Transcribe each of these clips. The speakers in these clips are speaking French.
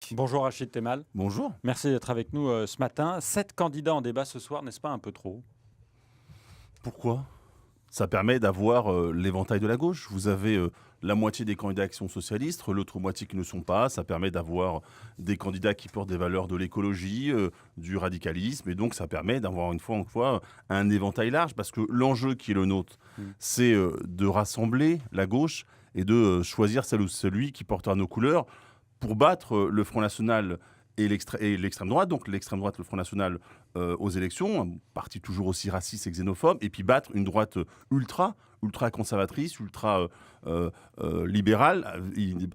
politique. Bonjour Rachid Temal. Bonjour. Merci d'être avec nous ce matin. 7 candidats en débat ce soir, n'est-ce pas un peu trop? Pourquoi? Ça permet d'avoir l'éventail de la gauche. Vous avez la moitié des candidats qui sont socialistes, l'autre moitié qui ne sont pas. Ça permet d'avoir des candidats qui portent des valeurs de l'écologie, du radicalisme. Et donc, ça permet d'avoir une fois un éventail large. Parce que l'enjeu qui est le nôtre, c'est de rassembler la gauche et de choisir celle ou celui qui portera nos couleurs pour battre le Front National et l'extrême droite, donc l'extrême droite, le Front National aux élections, un parti toujours aussi raciste et xénophobe, et puis battre une droite ultra conservatrice, ultra libérale,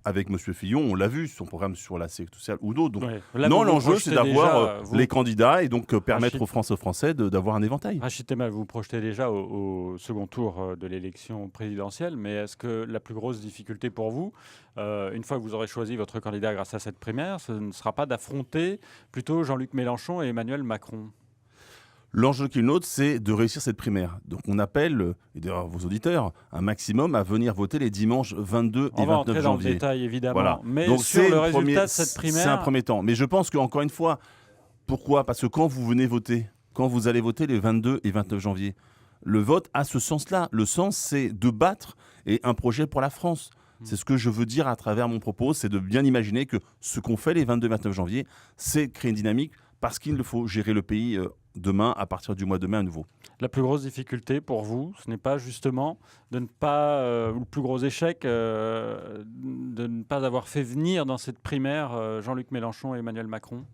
avec M. Fillon, on l'a vu, son programme sur la sécurité sociale ou d'autres. Donc, Là, non, vous l'enjeu, projetez c'est d'avoir déjà, les candidats et donc permettre Rachid- aux Français d'avoir un éventail. Rachid Temal, vous vous projetez déjà au second tour de l'élection présidentielle, mais est-ce que la plus grosse difficulté pour vous, une fois que vous aurez choisi votre candidat grâce à cette primaire, ce ne sera pas d'affronter plutôt Jean-Luc Mélenchon et Emmanuel Macron? L'enjeu qui est le nôtre, c'est de réussir cette primaire. Donc on appelle, et d'ailleurs vos auditeurs, un maximum à venir voter les dimanches 22 On et va 29 entrer dans le janvier. détail évidemment, Voilà. mais Donc sur c'est le le résultat premier- de cette primaire, C'est un premier temps. Mais je pense qu'encore une fois, pourquoi? Parce que quand vous venez voter, quand vous allez voter les 22 et 29 janvier, le vote a ce sens-là. Le sens, c'est de battre et un projet pour la France. C'est ce que je veux dire à travers mon propos, c'est de bien imaginer que ce qu'on fait les 22 et 29 janvier, c'est créer une dynamique parce qu'il faut gérer le pays demain, à partir du mois de mai à nouveau. La plus grosse difficulté pour vous, ce n'est pas justement de ne pas, ou le plus gros échec, de ne pas avoir fait venir dans cette primaire Jean-Luc Mélenchon et Emmanuel Macron?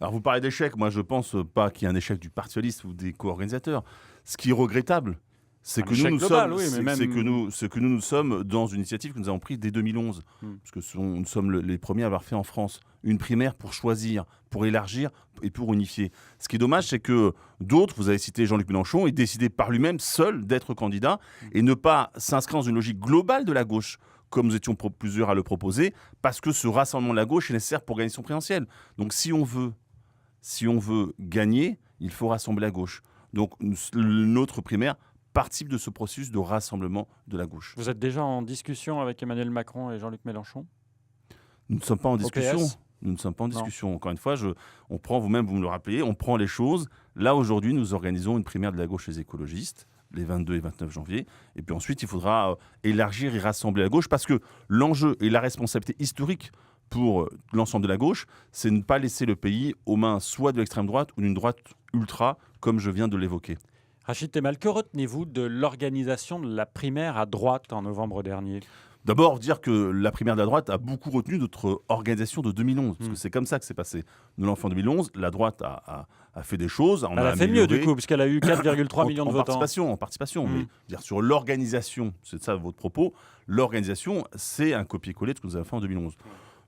Alors vous parlez d'échec, moi je pense pas qu'il y ait un échec du Parti socialiste ou des co-organisateurs. Ce qui est regrettable, c'est Un que échec nous global, sommes, oui, mais même- c'est que nous sommes dans une initiative que nous avons prise dès 2011, parce que nous sommes les premiers à avoir fait en France une primaire pour choisir, pour élargir et pour unifier. Ce qui est dommage, c'est que d'autres, vous avez cité Jean-Luc Mélenchon, aient décidé par lui-même seul d'être candidat et ne pas s'inscrire dans une logique globale de la gauche, comme nous étions plusieurs à le proposer, parce que ce rassemblement de la gauche est nécessaire pour gagner son présidentielle. Donc si on veut gagner, il faut rassembler la gauche. Donc notre primaire participe de ce processus de rassemblement de la gauche. Vous êtes déjà en discussion avec Emmanuel Macron et Jean-Luc Mélenchon? Nous ne sommes pas en discussion. PS? Nous ne sommes pas en discussion. Encore une fois, on prend, vous-même vous me le rappelez, on prend les choses. Là, aujourd'hui, nous organisons une primaire de la gauche et des écologistes, les 22 et 29 janvier. Et puis ensuite, il faudra élargir et rassembler la gauche, parce que l'enjeu et la responsabilité historique pour l'ensemble de la gauche, c'est ne pas laisser le pays aux mains soit de l'extrême droite ou d'une droite ultra, comme je viens de l'évoquer. Rachid Temal, que retenez-vous de l'organisation de la primaire à droite en novembre dernier? D'abord, dire que la primaire de la droite a beaucoup retenu notre organisation de 2011, parce que c'est comme ça que c'est passé. Nous l'avons fait en 2011, la droite a fait des choses. Elle a fait mieux du coup, puisqu'elle a eu 4,3 millions de votants. En participation, mais dire sur l'organisation, c'est ça votre propos, l'organisation, c'est un copier-coller de ce que nous avons fait en 2011.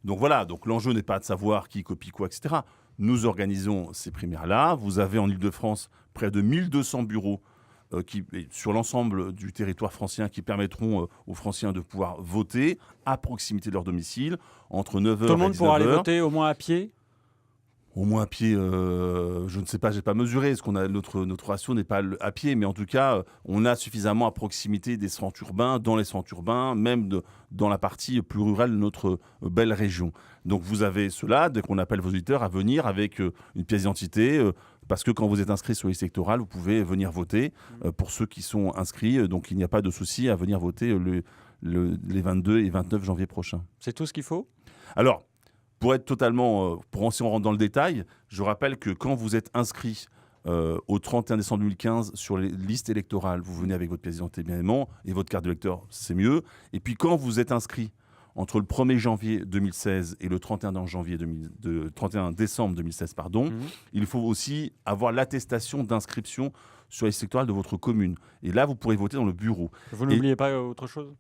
Donc voilà, donc l'enjeu n'est pas de savoir qui copie quoi, etc. Nous organisons ces primaires-là. Vous avez en Ile-de-France près de 1200 bureaux sur l'ensemble du territoire francien qui permettront aux Franciens de pouvoir voter à proximité de leur domicile entre 9h et 19h. Tout le monde pourra aller voter au moins à pied? Au moins à pied, je ne sais pas, je n'ai pas mesuré, parce qu'on a notre ratio n'est pas à pied, mais en tout cas, on a suffisamment à proximité des centres urbains, dans les centres urbains, même dans la partie plus rurale de notre belle région. Donc vous avez cela, dès qu'on appelle vos auditeurs à venir avec une pièce d'identité, parce que quand vous êtes inscrit sur les listes électorales, vous pouvez venir voter pour ceux qui sont inscrits, donc il n'y a pas de souci à venir voter les 22 et 29 janvier prochains. C'est tout ce qu'il faut? Alors, pour être totalement, si on rentre dans le détail, je rappelle que quand vous êtes inscrit au 31 décembre 2015 sur les listes électorales, vous venez avec votre pièce d'identité bien évidemment, et votre carte d'électeur, c'est mieux. Et puis quand vous êtes inscrit entre le 1er janvier 2016 et le 31 décembre 2016, il faut aussi avoir l'attestation d'inscription sur les listes électorales de votre commune. Et là, vous pourrez voter dans le bureau. Vous n'oubliez pas autre chose?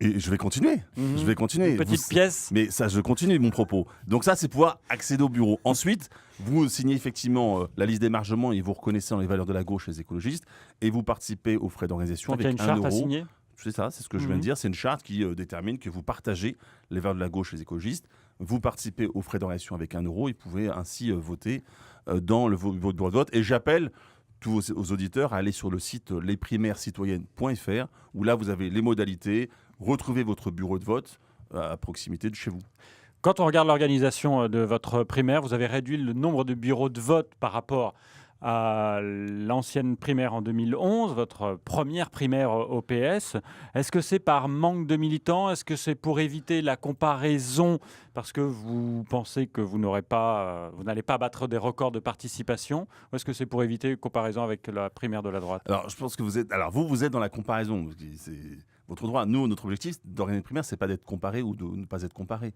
Et je vais continuer. Je vais continuer. Une petite pièce. Mais ça, je continue mon propos. Donc ça, c'est pouvoir accéder au bureau. Ensuite, vous signez effectivement la liste d'émargement et vous reconnaissez dans les valeurs de la gauche les écologistes et vous participez aux frais d'organisation Donc il y a avec une 1 charte euro. à signer? C'est ça, c'est ce que je viens de dire. C'est une charte qui détermine que vous partagez les valeurs de la gauche les écologistes. Vous participez aux frais d'organisation avec 1 euro et vous pouvez ainsi voter dans votre bureau de vote. Et j'appelle tous aux auditeurs à aller sur le site lesprimairescitoyennes.fr où là, vous avez les modalités. Retrouvez votre bureau de vote à proximité de chez vous. Quand on regarde l'organisation de votre primaire, vous avez réduit le nombre de bureaux de vote par rapport à l'ancienne primaire en 2011, votre première primaire au PS. Est-ce que c'est par manque de militants? Est-ce que c'est pour éviter la comparaison parce que vous pensez que vous n'allez pas battre des records de participation? Ou est-ce que c'est pour éviter une comparaison avec la primaire de la droite? Alors, je pense que vous êtes dans la comparaison. C'est votre droit. Nous, notre objectif d'organiser une primaire, c'est pas d'être comparé ou de ne pas être comparé.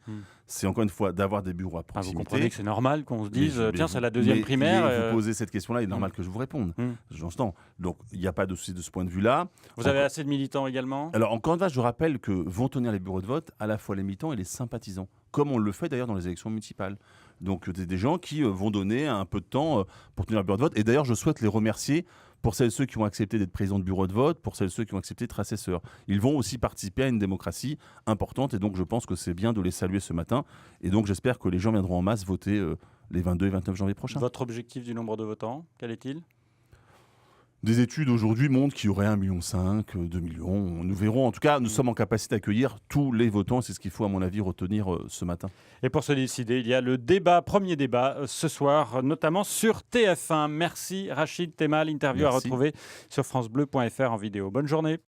C'est encore une fois d'avoir des bureaux à Ah, vous proximité. comprenez que c'est normal qu'on se Mais dise, tiens, c'est la deuxième mais primaire. vous posez cette question-là, il est normal que je vous réponde. J'entends. Donc, il n'y a pas de souci de ce point de vue-là. Vous avez assez de militants également? Alors, encore une fois, je rappelle que vont tenir les bureaux de vote à la fois les militants et les sympathisants, comme on le fait d'ailleurs dans les élections municipales. Donc, des gens qui vont donner un peu de temps pour tenir le bureau de vote. Et d'ailleurs, je souhaite les remercier pour celles et ceux qui ont accepté d'être présidents de bureau de vote, pour celles et ceux qui ont accepté d'être assesseurs. Ils vont aussi participer à une démocratie importante et donc je pense que c'est bien de les saluer ce matin. Et donc j'espère que les gens viendront en masse voter les 22 et 29 janvier prochains. Votre objectif du nombre de votants, quel est-il? Des études aujourd'hui montrent qu'il y aurait 1,5 million, 2 millions. Nous verrons. En tout cas, nous sommes en capacité d'accueillir tous les votants. C'est ce qu'il faut, à mon avis, retenir ce matin. Et pour se décider, il y a le premier débat ce soir, notamment sur TF1. Merci Rachid Temal, interview à Merci. retrouver sur francebleu.fr en vidéo. Bonne journée.